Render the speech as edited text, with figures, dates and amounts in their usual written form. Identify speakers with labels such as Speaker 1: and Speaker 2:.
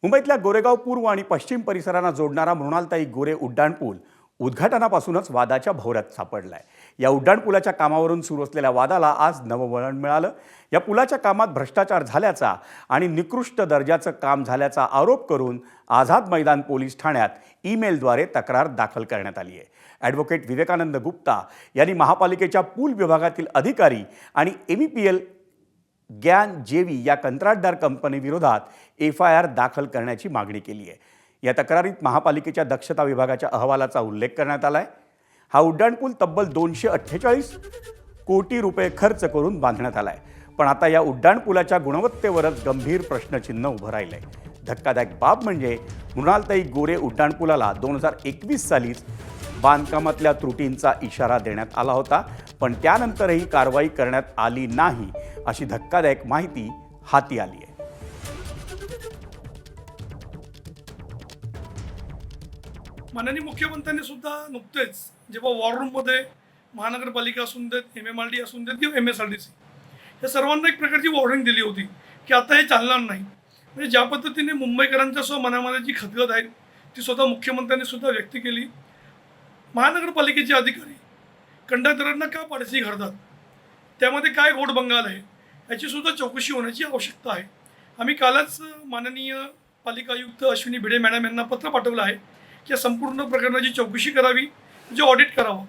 Speaker 1: मुंबईतल्या गोरेगाव पूर्व आणि पश्चिम परिसरांना जोडणारा मृणालताई गोरे उड्डाणपूल उद्घाटनापासूनच वादाच्या भोवऱ्यात सापडलाय। या उड्डाणपुलाच्या कामावरून सुरू असलेल्या वादाला आज नववळण मिळालं। या पुलाच्या कामात भ्रष्टाचार झाल्याचा आणि निकृष्ट दर्जाचं काम झाल्याचा आरोप करून आझाद मैदान पोलीस ठाण्यात ईमेलद्वारे तक्रार दाखल करण्यात आली आहे। ॲडव्होकेट विवेकानंद गुप्ता यांनी महापालिकेच्या पूल विभागातील अधिकारी आणि MEPL ज्ञान जेवी या कंत्राटदार कंपनीविरोधात FIR दाखल करण्याची मागणी केली आहे। या तक्रारीत महापालिकेच्या दक्षता विभागाच्या अहवालाचा उल्लेख करण्यात आला आहे। हा उड्डाणपूल तब्बल 248 कोटी रुपये खर्च करून बांधण्यात आला आहे, पण आता या उड्डाणपुलाच्या गुणवत्तेवरच गंभीर प्रश्नचिन्ह उभं राहिलं आहे। धक्कादायक बाब म्हणजे मृणालताई गोरे उड्डाणपुलाला 2021 सालीच बांधकामातल्या त्रुटींचा इशारा देण्यात आला होता, पण त्यानंतरही कारवाई करण्यात आली नाही अशी धक्कादायक माहिती हाती आली आहे।
Speaker 2: माननीय मुख्यमंत्र्यांनी सुद्धा नुकतेच जेव्हा वॉर रूममध्ये महानगरपालिका असून देत, MMRD असून देत किंवा MSRDC या सर्वांना एक प्रकारची वॉर्निंग दिली होती की आता हे चालणार नाही। म्हणजे ज्या पद्धतीने मुंबईकरांच्या सुद्धा मनामध्ये जी खदगद आहे ती स्वतः मुख्यमंत्र्यांनी सुद्धा व्यक्त केली। महानगरपालिकेचे अधिकारी कंडक्टरांना का पाडसी घडतात, त्यामध्ये काय घोडबंगाल आहे याची सुद्धा चौकशी होण्याची आवश्यकता आहे। आम्ही कालच माननीय पालिका आयुक्त अश्विनी भिडे मॅडम यांना पत्र पाठवलं आहे की या संपूर्ण प्रकरणाची चौकशी करावी, जे ऑडिट करावं।